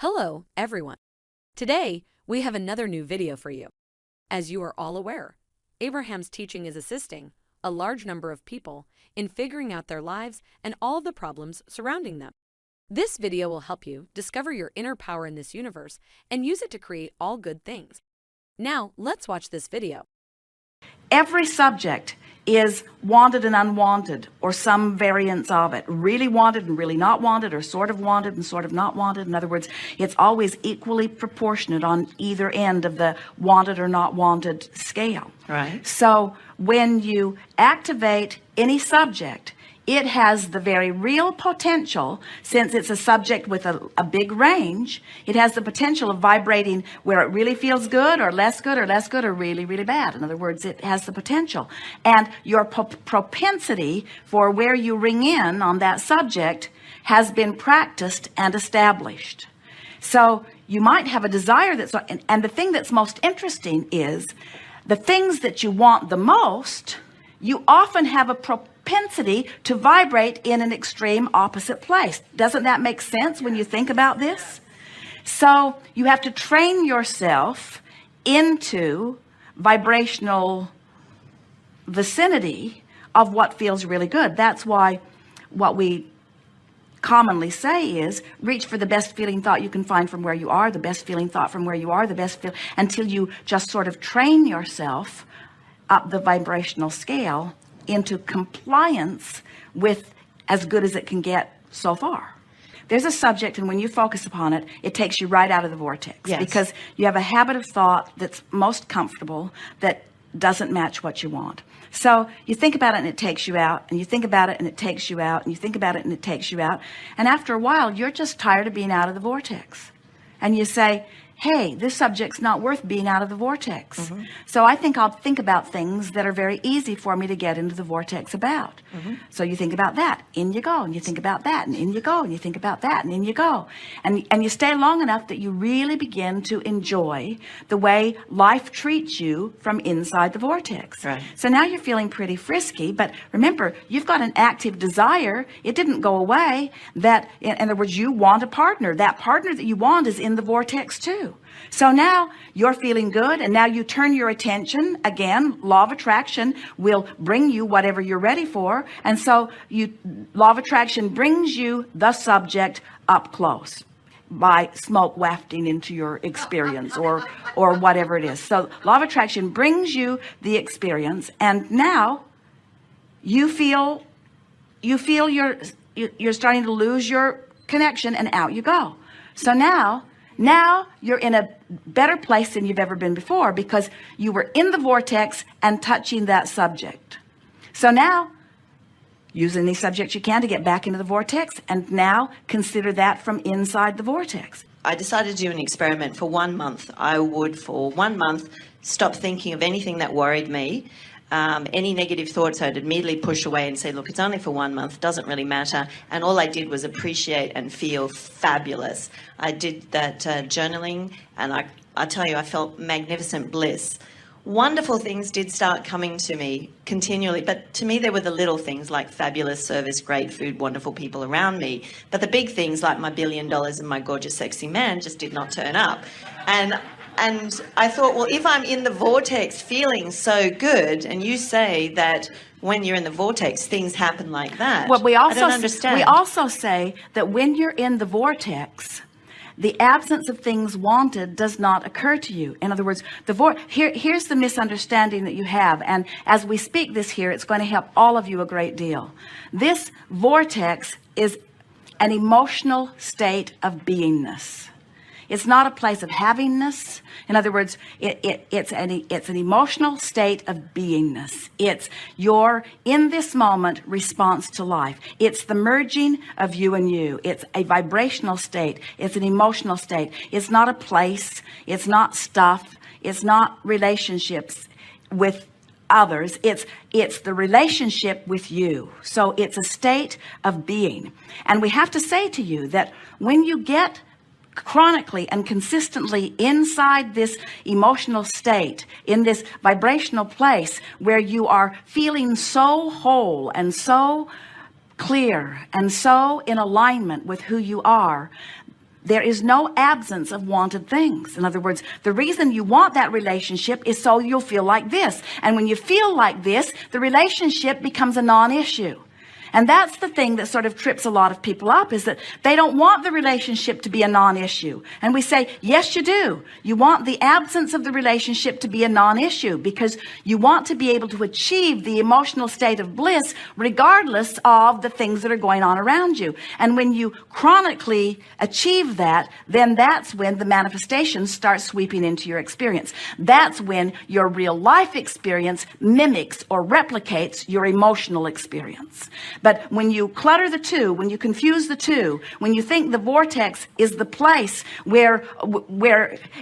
Hello, everyone. Today, we have another new video for you. As you are all aware, Abraham's teaching is assisting a large number of people in figuring out their lives and all the problems surrounding them. This video will help you discover your inner power in this universe and use it to create all good things. Now, let's watch this video. Every subject is wanted and unwanted, or some variants of it. Really wanted and really not wanted, or sort of wanted and sort of not wanted. In other words, it's always equally proportionate on either end of the wanted or not wanted scale. Right. So when you activate any subject, it has the very real potential, since it's a subject with a big range, it has the potential of vibrating where it really feels good or less good or less good or really, really bad. In other words, it has the potential. And your propensity for where you ring in on that subject has been practiced and established. So you might have a desire that's, and the thing that's most interesting is the things that you want the most, you often have a propensity to vibrate in an extreme opposite place. Doesn't that make sense when you think about this? So you have to train yourself into vibrational vicinity of what feels really good. That's why what we commonly say is reach for the best feeling thought you can find from where you are, the best feeling thought from where you are, the best feel, until you just sort of train yourself up the vibrational scale into compliance with as good as it can get so far. There's a subject, and when you focus upon it, it takes you right out of the vortex. Yes. Because you have a habit of thought that's most comfortable that doesn't match what you want. So you think about it and it takes you out, and you think about it and it takes you out, and you think about it and it takes you out, and after a while you're just tired of being out of the vortex, and you say, hey, this subject's not worth being out of the vortex. So I think I'll think about things that are very easy for me to get into the vortex about. So you think about that, in you go, and you think about that, and in you go, and you think about that, and in you go. And you stay long enough that you really begin to enjoy the way life treats you from inside the vortex. Right. So now you're feeling pretty frisky, but remember, you've got an active desire. It didn't go away. That, in other words, you want a partner. That partner that you want is in the vortex too. So now you're feeling good, and now you turn your attention again. Law of attraction will bring you whatever you're ready for, and so law of attraction brings you the subject up close by smoke wafting into your experience, or whatever it is. So law of attraction brings you the experience, and now you feel you're starting to lose your connection, and out you go. So now you're in a better place than you've ever been before, because you were in the vortex and touching that subject. So now, use any subject you can to get back into the vortex, and now consider that from inside the vortex. I decided to do an experiment for 1 month. I would, for 1 month, stop thinking of anything that worried me. Any negative thoughts I'd immediately push away and say, look, it's only for 1 month, doesn't really matter. And all I did was appreciate and feel fabulous. I did that journaling, and I tell you, I felt magnificent bliss. Wonderful things did start coming to me continually, but to me they were the little things, like fabulous service, great food, wonderful people around me. But the big things, like my $1 billion and my gorgeous sexy man, just did not turn up. And I thought, well, if I'm in the vortex feeling so good, and you say that when you're in the vortex, things happen like that. Well, I don't understand. We also say that when you're in the vortex, the absence of things wanted does not occur to you. In other words, here's the misunderstanding that you have. And as we speak this here, it's going to help all of you a great deal. This vortex is an emotional state of beingness. It's not a place of havingness. In other words, it's an emotional state of beingness. It's your, in this moment, response to life. It's the merging of you and you. It's a vibrational state. It's an emotional state. It's not a place. It's not stuff. It's not relationships with others. It's the relationship with you. So it's a state of being. And we have to say to you that when you get chronically and consistently inside this emotional state, in this vibrational place where you are feeling so whole and so clear and so in alignment with who you are, there is no absence of wanted things. In other words, the reason you want that relationship is so you'll feel like this. And when you feel like this, the relationship becomes a non-issue. And that's the thing that sort of trips a lot of people up, is that they don't want the relationship to be a non-issue. And we say, yes, you do. You want the absence of the relationship to be a non-issue because you want to be able to achieve the emotional state of bliss regardless of the things that are going on around you. And when you chronically achieve that, then that's when the manifestations start sweeping into your experience. That's when your real life experience mimics or replicates your emotional experience. But when you clutter the two, when you confuse the two, when you think the vortex is the place where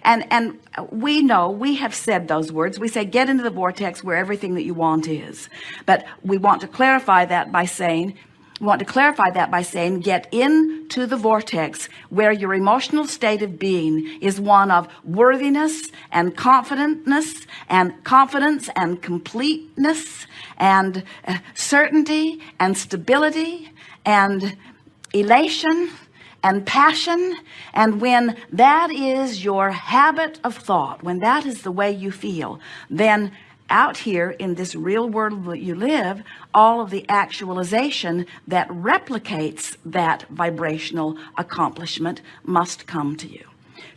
and we know, we have said those words. We say, get into the vortex where everything that you want is. But we want to clarify that by saying, get into the vortex where your emotional state of being is one of worthiness and confidence and completeness and certainty and stability and elation and passion. And when that is your habit of thought, when that is the way you feel, then out here in this real world that you live, all of the actualization that replicates that vibrational accomplishment must come to you.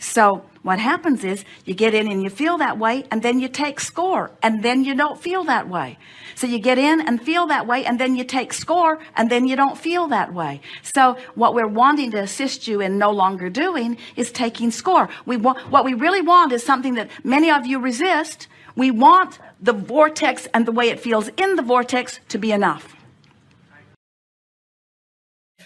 So what happens is you get in and you feel that way, and then you take score, and then you don't feel that way. So you get in and feel that way, and then you take score, and then you don't feel that way. So what we're wanting to assist you in no longer doing is taking score. What we really want is something that many of you resist. We want the vortex and the way it feels in the vortex to be enough.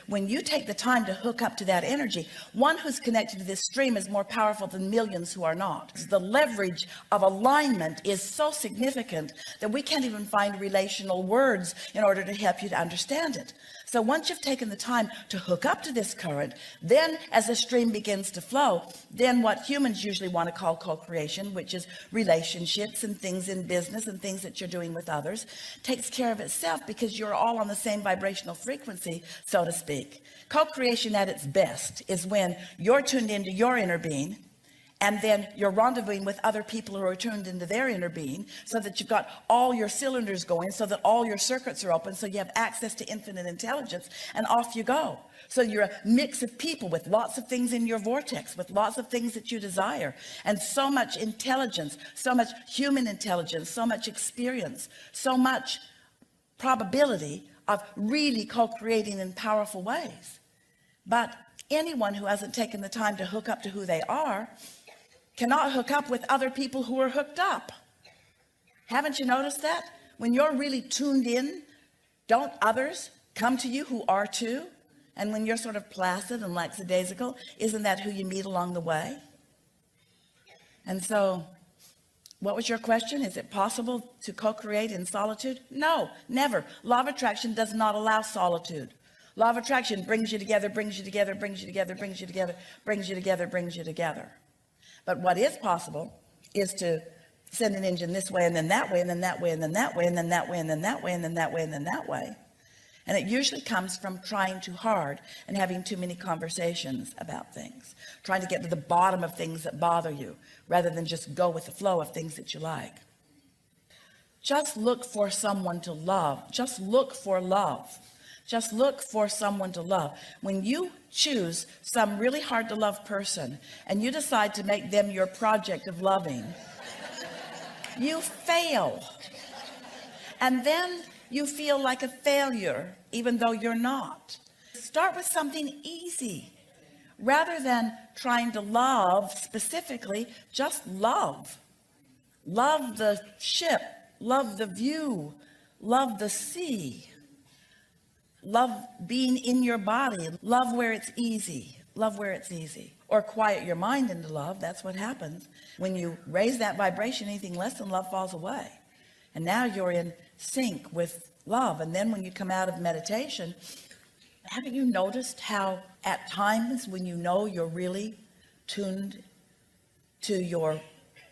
When you take the time to hook up to that energy, one who's connected to this stream is more powerful than millions who are not. The leverage of alignment is so significant that we can't even find relational words in order to help you to understand it. So once you've taken the time to hook up to this current, then as the stream begins to flow, then what humans usually want to call co-creation, which is relationships and things in business and things that you're doing with others, takes care of itself because you're all on the same vibrational frequency, so to speak. Co-creation at its best is when you're tuned into your inner being, and then you're rendezvousing with other people who are tuned into their inner being, so that you've got all your cylinders going, so that all your circuits are open, so you have access to infinite intelligence, and off you go. So you're a mix of people with lots of things in your vortex, with lots of things that you desire, and so much intelligence, so much human intelligence, so much experience, so much probability of really co-creating in powerful ways. But anyone who hasn't taken the time to hook up to who they are cannot hook up with other people who are hooked up. Haven't you noticed that? When you're really tuned in, don't others come to you who are too? And when you're sort of placid and lackadaisical, isn't that who you meet along the way? And so, what was your question? Is it possible to co-create in solitude? No, never. Law of attraction does not allow solitude. Law of attraction brings you together, brings you together, brings you together, brings you together, brings you together, brings you together. But what is possible is to send an engine this way and then that way and then that way and then that way and then that way and then that way and then that way and then that way. And it usually comes from trying too hard and having too many conversations about things, trying to get to the bottom of things that bother you rather than just go with the flow of things that you like. Just look for someone to love. Just look for love. Just look for someone to love. When you choose some really hard to love person and you decide to make them your project of loving, you fail. And then you feel like a failure, even though you're not. Start with something easy. Rather than trying to love specifically, just love. Love the ship, love the view, love the sea. Love being in your body. Love where it's easy. Love where it's easy. Or quiet your mind into love. That's what happens. When you raise that vibration, anything less than love falls away. And now you're in sync with love. And then when you come out of meditation, haven't you noticed how at times when you know you're really tuned to your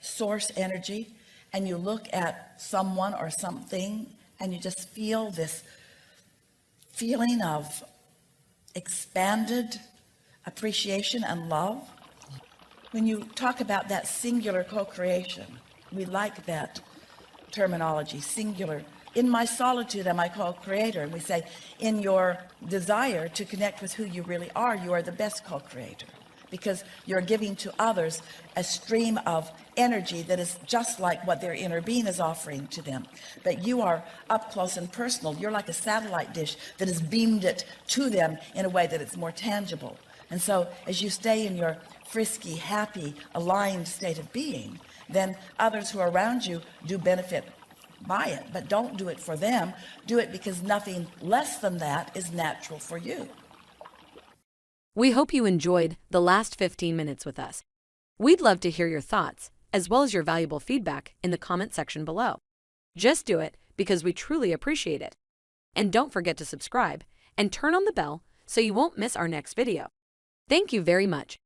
source energy and you look at someone or something and you just feel this feeling of expanded appreciation and love. When you talk about that singular co-creation, we like that terminology, singular. In my solitude am I called creator. And we say, in your desire to connect with who you really are, you are the best co-creator, because you're giving to others a stream of energy that is just like what their inner being is offering to them. But you are up close and personal. You're like a satellite dish that has beamed it to them in a way that it's more tangible. And so as you stay in your frisky, happy, aligned state of being, then others who are around you do benefit by it. But don't do it for them. Do it because nothing less than that is natural for you. We hope you enjoyed the last 15 minutes with us. We'd love to hear your thoughts, as well as your valuable feedback in the comment section below. Just do it because we truly appreciate it. And don't forget to subscribe and turn on the bell so you won't miss our next video. Thank you very much.